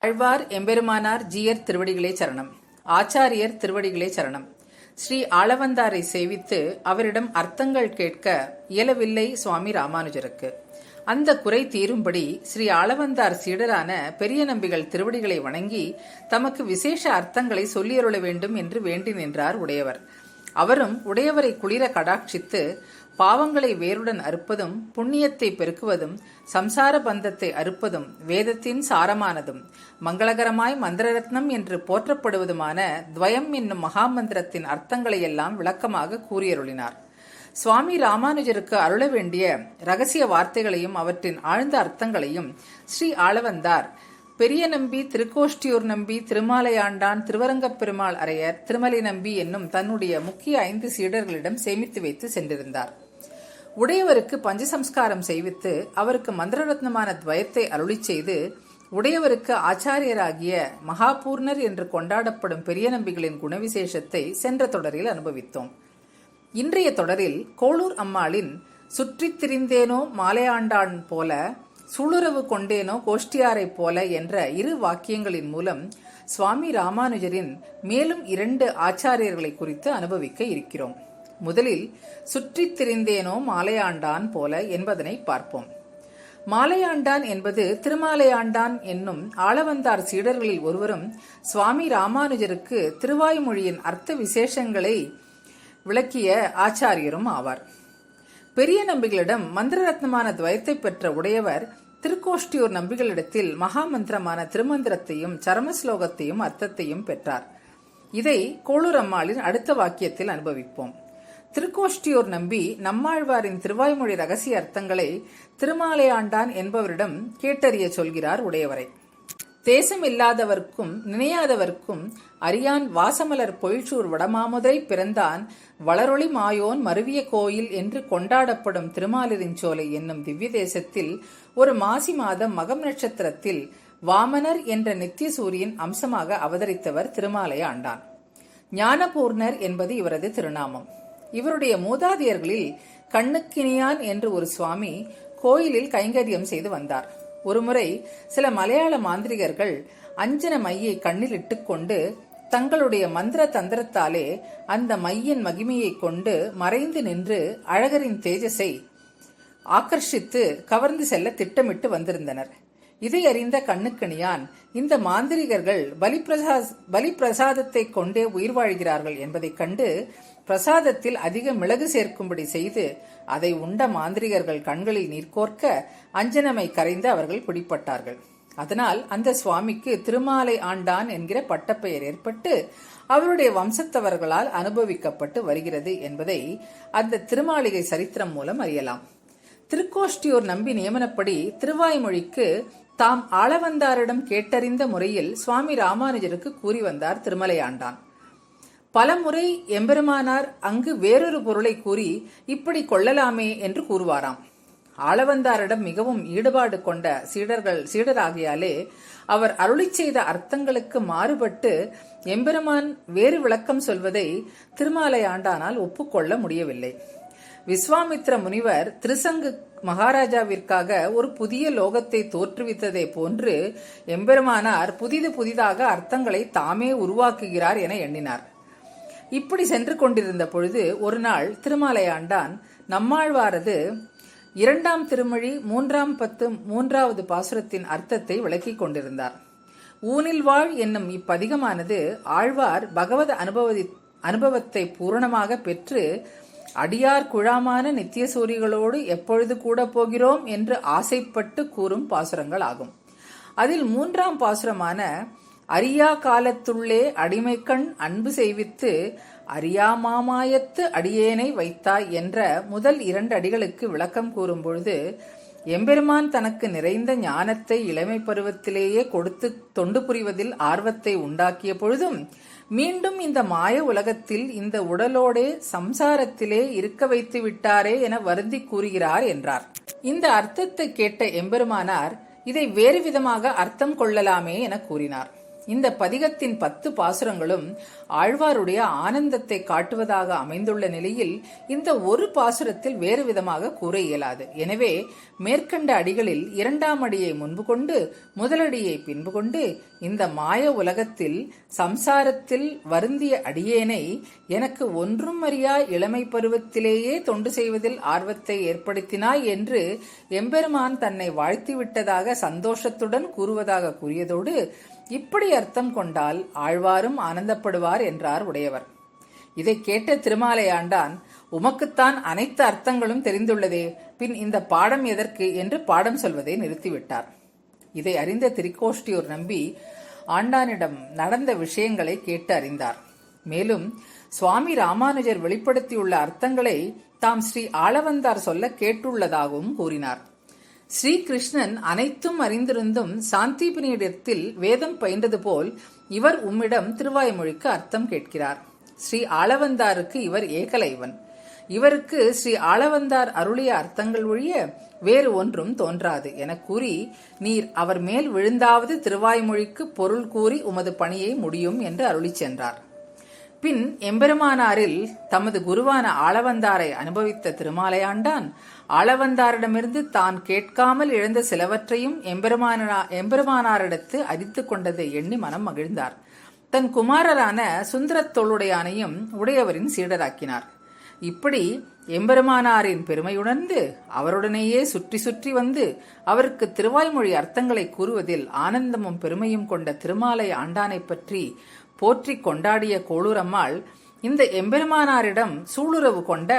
ஆழ்வார் எம்பெருமானார் ஜீயர் திருவடிகளே சரணம். ஆச்சாரியர் திருவடிகளே சரணம். ஸ்ரீ ஆளவந்தாரை சேவித்து அவரிடம் அர்த்தங்கள் கேட்க இயலவில்லை சுவாமி ராமானுஜருக்கு. அந்த குறை தீரும்படி ஸ்ரீ ஆளவந்தார் சீடரான பெரிய நம்பிகள் திருவடிகளை வணங்கி தமக்கு விசேஷ அர்த்தங்களை சொல்லியருள வேண்டும் என்று வேண்டி நின்றார் உடையவர். அவரும் உடையவரை குளிர கடாட்சித்து, பாவங்களை வேருடன் அறுப்பதும் புண்ணியத்தை பெருக்குவதும் சம்சார பந்தத்தை அறுப்பதும் வேதத்தின் சாரமானதும் மங்களகரமாய் மந்திரரத்னம் என்று போற்றப்படுவதுமான துவயம் என்னும் மகாமந்திரத்தின் அர்த்தங்களையெல்லாம் விளக்கமாக கூறியருளினார். சுவாமி ராமானுஜருக்கு அருள வேண்டிய ரகசிய வார்த்தைகளையும் அவற்றின் ஆழ்ந்த அர்த்தங்களையும் ஸ்ரீ ஆளவந்தார் பெரிய நம்பி, திருக்கோஷ்டியூர் நம்பி, திருமாலையாண்டான், திருவரங்கப் பெருமாள் அரையர், திருமலை நம்பி என்னும் தன்னுடைய முக்கிய 5 சீடர்களிடம் சேமித்து வைத்து சென்றிருந்தார். உடையவருக்கு பஞ்சசம்ஸ்காரம் செய்வித்து அவருக்கு மந்திரரத்னமான துவயத்தை அருளி செய்து உடையவருக்கு ஆச்சாரியராகிய மகாபூர்ணர் என்று கொண்டாடப்படும் பெரிய நம்பிகளின் குணவிசேஷத்தை சென்ற தொடரில் அனுபவித்தோம். இன்றைய தொடரில் கோளூர் அம்மாளின் சுற்றித் திரிந்தேனோ மாலையாண்டான் போல, சூளுறவு கொண்டேனோ கோஷ்டியாரை போல என்ற 2 வாக்கியங்களின் மூலம் சுவாமி ராமானுஜரின் மேலும் 2 ஆச்சாரியர்களை குறித்து அனுபவிக்க இருக்கிறோம். முதலில் சுற்றித் திரிந்தேனோ மாலையாண்டான் போல என்பதனை பார்ப்போம். மாலையாண்டான் என்பது திருமாலையாண்டான் என்னும் ஆளவந்தார் சீடர்களில் ஒருவரும் சுவாமி ராமானுஜருக்கு திருவாய்மொழியின் அர்த்த விசேஷங்களை விளக்கிய ஆச்சாரியரும் ஆவார். பெரிய நம்பிகளிடம் மந்திரரத்னமான துவயத்தை பெற்ற உடையவர் திருக்கோஷ்டியூர் நம்பிகளிடத்தில் மகாமந்திரமான திருமந்திரத்தையும் சரமஸ்லோகத்தையும் அர்த்தத்தையும் பெற்றார். இதை கோளூர் அம்மாளின் அடுத்த வாக்கியத்தில் அனுபவிப்போம். திருக்கோஷ்டியூர் நம்பி நம்மாழ்வாரின் திருவாய்மொழி ரகசிய அர்த்தங்களை திருமாலையாண்டான் என்பவரிடம் கேட்டறிய சொல்கிறார் உடையவரை. தேசம் இல்லாதவர்க்கும் நினையாதவர்க்கும் அரியான் வாசமலர் பொய்சூர் வடமாமுதை பிறந்தான் வளரொளி மாயோன் மருவிய கோயில் என்று கொண்டாடப்படும் திருமாலிருஞ்சோலை என்னும் திவ்ய தேசத்தில் ஒரு மாசி மாதம் மகம் நட்சத்திரத்தில் வாமனர் என்ற நித்திய சூரியன் அம்சமாக அவதரித்தவர் திருமாலையாண்டான். ஞானபூர்ணர் என்பது இவரது திருநாமம். இவருடைய மூதாதையர்களில் கண்ணுக்கினியான் என்று ஒரு சுவாமி கோயிலில் கைங்கரியம் செய்து வந்தார். ஒருமுறை சில மலையாள மாந்திரிகர்கள் அஞ்சன மையை கண்ணில் இட்டுக்கொண்டு தங்களுடைய மந்திர தந்திரத்தாலே அந்த மையின் மகிமையை கொண்டு மறைந்து நின்று அழகரின் தேஜஸை ஆக்கர்ஷித்து கவர்ந்து செல்ல திட்டமிட்டு வந்திருந்தனர். இதை அறிந்த கண்ணுக்கணியான், இந்த மாந்திரிகர்கள் பலி பிரசாதத்தை கொண்டே உயிர் வாழ்கிறார்கள் என்பதைக் கண்டு பிரசாதத்தில் அதிக மிளகு சேர்க்கும்படி செய்து அதை உண்ட மாந்திரிகர்கள் கண்களில் நீர்கோர்க்க அஞ்சனமை கரைந்து அவர்கள் பிடிப்பட்டார்கள். அதனால் அந்த சுவாமிக்கு திருமாலை ஆண்டான் என்கிற பட்டப்பெயர் ஏற்பட்டு அவருடைய வம்சத்தவர்களால் அனுபவிக்கப்பட்டு வருகிறது என்பதை அந்த திருமாளிகை சரித்திரம் மூலம் அறியலாம். திருக்கோஷ்டியூர் நம்பி நியமனப்படி திருவாய்மொழிக்கு தாம் ஆளவந்தாரிடம் கேட்டறிந்த முறையில் சுவாமி ராமானுஜருக்கு கூறி வந்தார் திருமலையாண்டான். பலமுறை எம்பெருமானார் அங்கு வேறொரு பொருளை கூறி இப்படி கொள்ளலாமே என்று கூறுவாராம். ஆளவந்தாரிடம் மிகவும் ஈடுபாடு கொண்ட சீடராகியாலே அவர் அருளி செய்த அர்த்தங்களுக்கு மாறுபட்டு எம்பெருமான் வேறு விளக்கம் சொல்வதை திருமாலையாண்டானால் ஒப்புக்கொள்ள முடியவில்லை. விஸ்வாமித்ர முனிவர் திருசங்கு மகாராஜாவிற்காக ஒரு புதிய லோகத்தை தோற்றுவித்ததை போன்று எம்பெருமானார் புதிதாக அர்த்தங்களை தாமே உருவாக்குகிறார் என எண்ணினார். இப்படி சென்று கொண்டிருந்த பொழுது ஒரு நாள் திருமாலையாண்டான் நம்மாழ்வாரது 2ஆம் திருமொழி 3ஆம் பத்து 3வது பாசுரத்தின் அர்த்தத்தை விளக்கிக் கொண்டிருந்தார். ஊனில் வாழ் என்னும் இப்பதிகமானது ஆழ்வார் பகவத் அனுபவத்தை பூரணமாக பெற்று அடியார் குழாமான நித்தியசூரிகளோடு எப்பொழுது கூட போகிறோம் என்று ஆசைப்பட்டு கூறும் பாசுரங்கள் ஆகும். அதில் 3ஆம் பாசுரமான அரியா காலத்துள்ளே அடிமைக்கண் அன்பு செய்வித்து அரியாமாமாயத்து அடியேனை வைத்தாய் என்ற முதல் 2 அடிகளுக்கு விளக்கம் கூறும் பொழுது எம்பெருமான் தனக்கு நிறைந்த ஞானத்தை இளமை பருவத்திலேயே கொடுத்து தொண்டு புரிவதில் ஆர்வத்தை உண்டாக்கிய பொழுதும் மீண்டும் இந்த மாய உலகத்தில் இந்த உடலோடே சம்சாரத்திலே இருக்க வைத்து விட்டாரே என வருந்தி கூறுகிறார் என்றார். இந்த அர்த்தத்தை கேட்ட எம்பெருமானார் இதை வேறு விதமாக அர்த்தம் கொள்ளலாமே என கூறினார். இந்த பதிகத்தின் 10 பாசுரங்களும் ஆழ்வாருடைய ஆனந்தத்தை காட்டுவதாக அமைந்துள்ள நிலையில் இந்த ஒரு பாசுரத்தில் வேறு விதமாக கூற இயலாது. எனவே மேற்கண்ட அடிகளில் 2ஆம் அடியை முன்பு கொண்டு முதலடியை பின்பு கொண்டு இந்த மாய உலகத்தில் சம்சாரத்தில் வருந்திய அடியேனை எனக்கு ஒன்றும் அறியா இளமை பருவத்திலேயே தொண்டு செய்வதில் ஆர்வத்தை ஏற்படுத்தினாய் என்று எம்பெருமான் தன்னை வாழ்த்திவிட்டதாக சந்தோஷத்துடன் கூறுவதாக கூறியதோடு இப்படி அர்த்தம் கொண்டால் ஆழ்வாரும் ஆனந்தப்படுவார் என்றார் உடையவர். இதை கேட்ட திருமாலை ஆண்டான், உமக்குத்தான் அனைத்து அர்த்தங்களும் தெரிந்துள்ளதே, பின் இந்த பாடம் எதற்கு என்று பாடம் சொல்வதை நிறுத்திவிட்டார். இதை அறிந்த திருக்கோஷ்டியூர் நம்பி ஆண்டானிடம் நடந்த விஷயங்களை கேட்டு அறிந்தார். மேலும் சுவாமி ராமானுஜர் வெளிப்படுத்தியுள்ள அர்த்தங்களை தாம் ஸ்ரீ ஆளவந்தார் சொல்ல கேட்டுள்ளதாகவும் கூறினார். ஸ்ரீகிருஷ்ணன் அனைத்தும் அறிந்திருந்தும் சாந்திபினியிடத்தில் வேதம் பயின்றது போல் இவர் உம்மிடம் திருவாய்மொழிக்கு அர்த்தம் கேட்கிறார். ஸ்ரீ ஆளவந்தாருக்கு இவர் ஏகலைவன். இவருக்கு ஸ்ரீ ஆளவந்தார் அருளிய அர்த்தங்கள் ஒழிய வேறு ஒன்றும் தோன்றாது என கூறி, நீர் அவர் மேல் விழுந்தாவது திருவாய்மொழிக்கு பொருள் கூறி உமது பணியை முடியும் என்று அருளி சென்றார். பின் எம்பெருமானாரில் தமது குருவான ஆளவந்தாரை அனுபவித்த திருமாலையாண்டான் ஆளவந்தாரிடமிருந்து தான் கேட்காமல் இழந்த சிலவற்றையும் எம்பெருமானாரிடத்து அறிந்து கொண்டதை எண்ணி மனம் மகிழ்ந்தார். தன் குமாரரான சுந்தரத்தோளுடையானையும் உடையவரின் சீடராக்கினார். இப்படி எம்பெருமானாரின் பெருமையுணர்ந்து அவருடனேயே சுற்றி சுற்றி வந்து அவருக்கு திருவாய்மொழி அர்த்தங்களை கூறுவதில் ஆனந்தமும் பெருமையும் கொண்ட திருமாலை ஆண்டானை பற்றி போற்றி கொண்டாடிய கோளூரம்மாள் இந்த எம்பெருமானாரிடம் சூளுறவு கொண்ட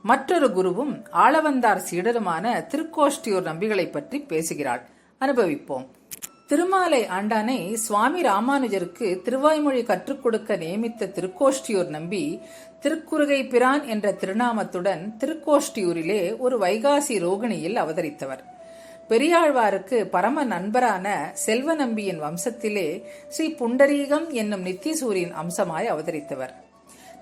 மற்றொரு குருவும் ஆளவந்தார் சீடருமான திருக்கோஷ்டியூர் நம்பிகளை பற்றி பேசுகிறாள். அனுபவிப்போம். திருமாலை ஆண்டானை சுவாமி ராமானுஜருக்கு திருவாய்மொழி கற்றுக் கொடுக்க நியமித்த திருக்கோஷ்டியூர் நம்பி திருக்குறுகை பிரான் என்ற திருநாமத்துடன் திருக்கோஷ்டியூரிலே ஒரு வைகாசி ரோகிணியில் அவதரித்தவர். பெரியாழ்வாருக்கு பரம நண்பரான செல்வ நம்பியின் வம்சத்திலே ஸ்ரீ புண்டரீகம் என்னும் நித்தியசூரியின் அம்சமாய் அவதரித்தவர்.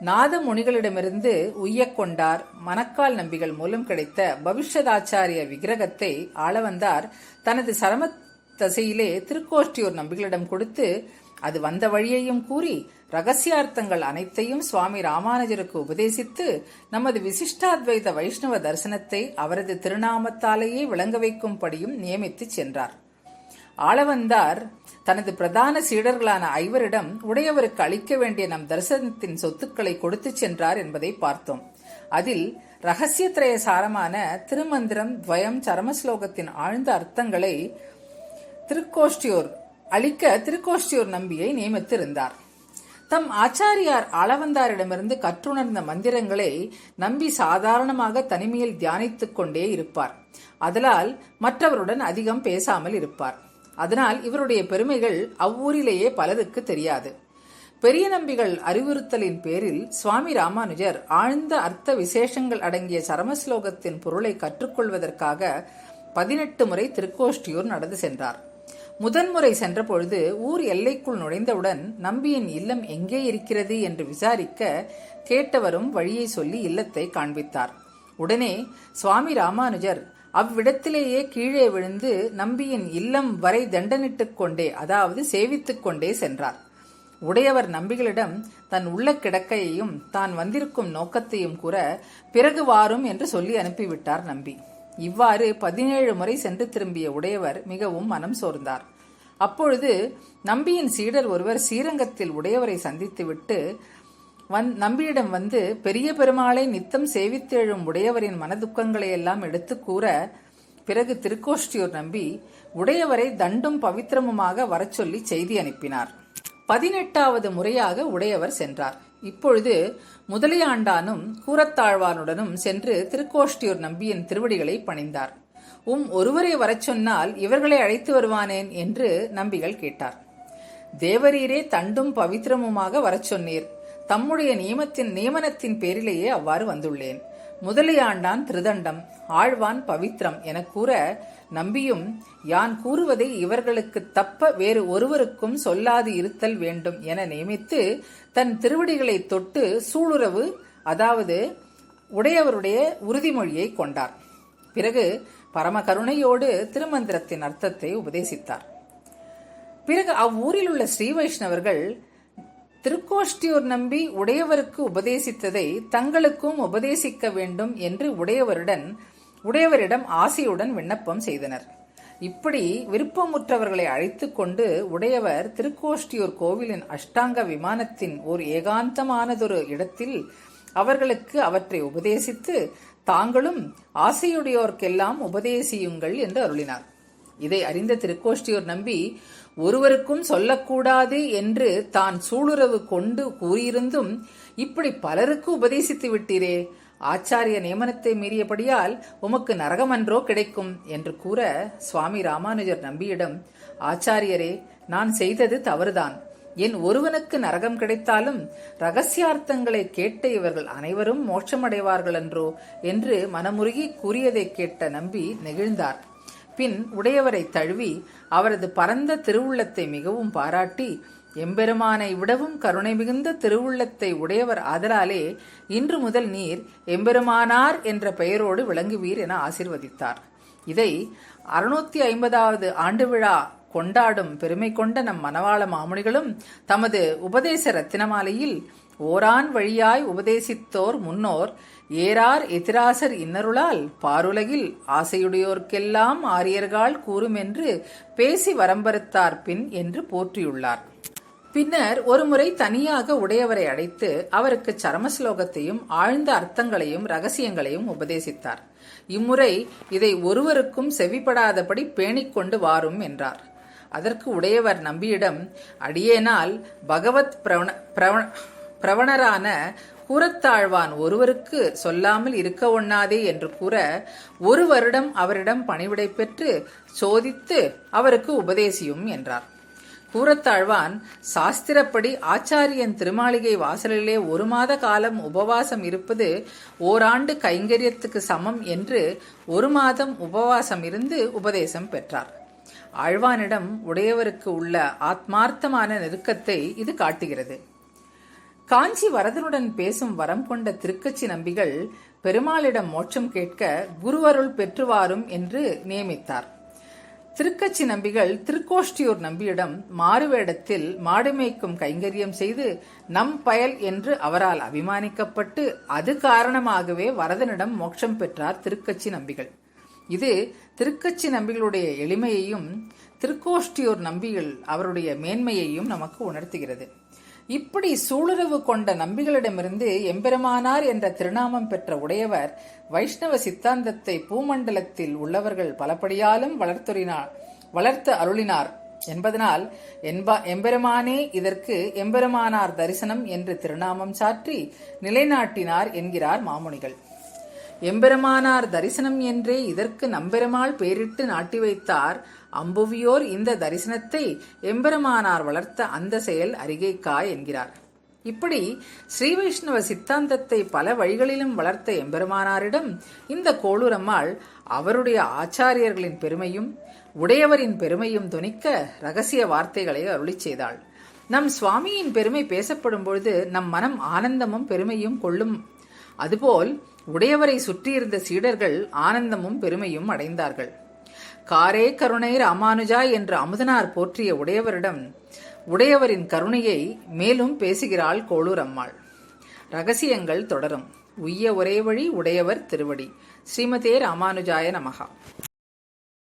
நாத முனிகளிடமிருந்து உய்யக்கொண்டார் மணக்கால் நம்பிகள் மூலம் கிடைத்த பவிஷ்யதாச்சாரிய விக்கிரகத்தை ஆளவந்தார் தனது சரம தசையிலே திருக்கோஷ்டியூர் நம்பிகளிடம் கொடுத்து அது வந்த வழியையும் கூறி ரகசியார்த்தங்கள் அனைத்தையும் சுவாமி ராமானுஜருக்கு உபதேசித்து நமது விசிஷ்டாத்வைத வைஷ்ணவ தரிசனத்தை அவரது திருநாமத்தாலேயே விளங்க வைக்கும்படியும் நியமித்து சென்றார். ஆளவந்தார் தனது பிரதான சீடர்களான 5 உடையவருக்கு அளிக்க வேண்டிய நம் தரிசனத்தின் சொத்துக்களை கொடுத்து சென்றார் என்பதை பார்த்தோம். அதில் ரகசியத்திரய சாரமான திருமந்திரம் துவயம் சரமஸ்லோகத்தின் ஆழ்ந்த அர்த்தங்களை திருக்கோஷ்டியூர் நம்பியை நியமித்திருந்தார். தம் ஆச்சாரியார் ஆளவந்தாரிடமிருந்து கற்றுணர்ந்த மந்திரங்களை நம்பி சாதாரணமாக தனிமையில் தியானித்துக் கொண்டே இருப்பார். அதனால் மற்றவருடன் அதிகம் பேசாமல் இருப்பார். அதனால் இவருடைய பெருமைகள் அவ்வூரிலேயே பலருக்கு தெரியாது. பெரிய நம்பிகள் அறிவுறுத்தலின் பேரில் சுவாமி ராமானுஜர் ஆழ்ந்த அர்த்த விசேஷங்கள் அடங்கிய சரமஸ்லோகத்தின் பொருளை கற்றுக்கொள்வதற்காக 18 முறை திருக்கோஷ்டியூர் நடந்து சென்றார். முதன்முறை சென்ற பொழுது ஊர் எல்லைக்குள் நுழைந்தவுடன் நம்பியின் இல்லம் எங்கே இருக்கிறது என்று விசாரிக்க கேட்டவரும் வழியை சொல்லி இல்லத்தை காண்பித்தார். உடனே சுவாமி ராமானுஜர் அவ்விடத்திலேயே கீழே விழுந்து நம்பியின் இல்லம் வரை தண்டனிட்டுக் கொண்டே, அதாவது சேவித்துக் கொண்டே சென்றார். உடையவர் நம்பிகளிடம் தன் உள்ள கிடக்கையையும் தான் வந்திருக்கும் நோக்கத்தையும் கூற பிறகு வாரும் என்று சொல்லி அனுப்பிவிட்டார் நம்பி. இவ்வாறு 17 முறை சென்று திரும்பிய உடையவர் மிகவும் மனம் சோர்ந்தார். அப்பொழுது நம்பியின் சீடர் ஒருவர் ஸ்ரீரங்கத்தில் உடையவரை சந்தித்துவிட்டு நம்பியிடம் வந்து பெரிய பெருமாளை நித்தம் சேவித்தெழும் உடையவரின் மனதுக்கங்களை எல்லாம் எடுத்து கூற, பிறகு திருக்கோஷ்டியூர் நம்பி உடையவரை தண்டும் பவித்திரமுமாக வரச்சொல்லி செய்தி அனுப்பினார். 18வது முறையாக உடையவர் சென்றார். இப்பொழுது முதலியாண்டானும் கூரத்தாழ்வானுடனும் சென்று திருக்கோஷ்டியூர் நம்பியின் திருவடிகளை பணிந்தார். ஒருவரை வரச் சொன்னால் இவர்களை அழைத்து வருவானேன் என்று நம்பிகள் கேட்டார். தேவரீரே தண்டும் பவித்திரமுமாக வரச் சொன்னீர். தம்முடைய நியமனத்தின் பேரிலேயே அவ்வாறு வந்துள்ளேன். முதலியாண்டான் திருதண்டம், ஆழ்வான் பவித்திரம் என கூற நம்பியும் யான் கூறுவதை இவர்களுக்கு தப்ப வேறு ஒருவருக்கும் சொல்லாது இருத்தல் வேண்டும் என நியமித்து தன் திருவடிகளை தொட்டு சூளுறவு, அதாவது உடையவருடைய உறுதிமொழியை கொண்டார். பிறகு பரம கருணையோடு திருமந்திரத்தின் அர்த்தத்தை உபதேசித்தார். பிறகு அவ்வூரில் உள்ள ஸ்ரீ வைஷ்ணவர்கள் திருக்கோஷ்டியூர் நம்பி உடையவருக்கு உபதேசித்ததை தங்களுக்கும் உபதேசிக்க வேண்டும் என்று உடையவரிடம் ஆசையுடன் விண்ணப்பம் செய்தனர். இப்படி விருப்பமுற்றவர்களை அழைத்து கொண்டு உடையவர் திருக்கோஷ்டியூர் கோவிலின் அஷ்டாங்க விமானத்தின் ஒரு ஏகாந்தமானதொரு இடத்தில் அவர்களுக்கு அவற்றை உபதேசித்து தாங்களும் ஆசையுடையோர்க்கெல்லாம் உபதேசியுங்கள் என்று அருளினார். இதை அறிந்த திருக்கோஷ்டியூர் நம்பி ஒருவருக்கும் சொல்லக்கூடாது என்று தான் சூளுறவு கொண்டு கூறியிருந்தும் இப்படி பலருக்கு உபதேசித்து விட்டீரே, ஆச்சாரிய நியமனத்தை மீறியபடியால் உமக்கு நரகமன்றோ கிடைக்கும் என்று கூற சுவாமி ராமானுஜர் நம்பியிடம், ஆச்சாரியரே, நான் செய்தது தவறுதான். என் ஒருவனுக்கு நரகம் கிடைத்தாலும் ரகசியார்த்தங்களை கேட்ட இவர்கள் அனைவரும் மோட்சமடைவார்கள் என்றோ என்று மனமுருகி கூறியதை கேட்ட நம்பி நெகிழ்ந்தார். பின் உடையவரை தழுவி அவரது பரந்த திருவுள்ளத்தை மிகவும் பாராட்டி, எம்பெருமானை விடவும் கருணை மிகுந்த திருவுள்ளத்தை உடையவர் ஆதலாலே இன்று முதல் நீர் எம்பெருமானார் என்ற பெயரோடு விளங்குவீர் என ஆசீர்வதித்தார். இதை 650வது ஆண்டு விழா கொண்டாடும் பெருமை கொண்ட நம் மணவாள மாமுனிகளும் தமது உபதேச ரத்தினமாலையில் ஓரான் வழியாய் உபதேசித்தோர் முன்னோர் ஏறார் எதிராசர் இன்னருளால் பாருலகில் ஆசையுடையோர்க்கெல்லாம் ஆரியர்கள் கூறுமென்று பேசி வரம்பறுத்தார் பின் என்று போற்றியுள்ளார். பின்னர் ஒருமுறை தனியாக உடையவரை அழைத்து அவருக்கு சரமஸ்லோகத்தையும் ஆழ்ந்த அர்த்தங்களையும் ரகசியங்களையும் உபதேசித்தார். இம்முறை இதை ஒருவருக்கும் செவிப்படாதபடி பேணிக்கொண்டு வாரும் என்றார். அதற்கு உடையவர் நம்பியிடம், அடியேனால் பகவத் பிரவணரான கூறத்தாழ்வான் ஒருவருக்கு சொல்லாமல் இருக்க ஒண்ணாதே என்று கூற, ஒரு வருடம் அவரிடம் பணிவிடை பெற்று சோதித்து அவருக்கு உபதேசியும் என்றார். கூறத்தாழ்வான் சாஸ்திரப்படி ஆச்சாரியன் திருமாளிகை வாசலிலே 1 மாத காலம் உபவாசம் இருப்பது ஓராண்டு கைங்கரியத்துக்கு சமம் என்று 1 மாதம் உபவாசம் இருந்து உபதேசம் பெற்றார். ஆழ்வானிடம் உடையவருக்கு உள்ள ஆத்மார்த்தமான நெருக்கத்தை இது காட்டுகிறது. காஞ்சி வரதனுடன் பேசும் வரம் கொண்ட திருக்கச்சி நம்பிகள் பெருமாளிடம் மோட்சம் கேட்க குருவருள் பெற்றுவாரும் என்று நியமித்தார். திருக்கச்சி நம்பிகள் திருக்கோஷ்டியூர் நம்பியிடம் மாறுவேடத்தில் மாடு மேய்க்கும் கைங்கரியம் செய்து நம் பயல் என்று அவரால் அபிமானிக்கப்பட்டு அது காரணமாகவே வரதனிடம் மோட்சம் பெற்றார் திருக்கச்சி நம்பிகள். இது திருக்கச்சி நம்பிகளுடைய எளிமையையும் திருக்கோஷ்டியூர் நம்பிகள் அவருடைய மேன்மையையும் நமக்கு உணர்த்துகிறது. இப்படி சூளுறவு கொண்ட நம்பிகளிடமிருந்து எம்பெருமானார் என்ற திருநாமம் பெற்ற உடையவர் வைஷ்ணவ சித்தாந்தத்தை பூமண்டலத்தில் உள்ளவர்கள் பலபடியாலும் வளர்த்து அருளினார் என்பதனால் எம்பெருமானே இதற்கு எம்பெருமானார் தரிசனம் என்று திருநாமம் சாற்றி நிலைநாட்டினார் என்கிறார் மாமுனிகள். எம்பெருமானார் தரிசனம் என்றே இதற்கு நம்பெருமாள் பேரிட்டு நாட்டி வைத்தார். அம்புவியோர் இந்த தரிசனத்தை எம்பெருமானார் வளர்த்த அந்த செயல் அறிகைக்கா என்கிறார். இப்படி ஸ்ரீ வைஷ்ணவ சித்தாந்தத்தை பல வழிகளிலும் வளர்த்த எம்பெருமானாரிடம் இந்த கோளூரம்மாள் அவருடைய ஆச்சாரியர்களின் பெருமையும் உடையவரின் பெருமையும் துணிக்க ரகசிய வார்த்தைகளை அருளி செய்தாள். நம் சுவாமியின் பெருமை பேசப்படும் பொழுது நம் மனம் ஆனந்தமும் பெருமையும் கொள்ளும். அதுபோல் உடையவரை சுற்றியிருந்த சீடர்கள் ஆனந்தமும் பெருமையும் அடைந்தார்கள். காரே கருணை ராமானுஜா என்று அமுதனார் போற்றிய உடையவரின் கருணையை மேலும் பேசுகிறாள் கோளூர் அம்மாள். ரகசியங்கள் தொடரும். உய்ய ஒரே வழி உடையவர் திருவடி. ஸ்ரீமதே ராமானுஜாய நமகா.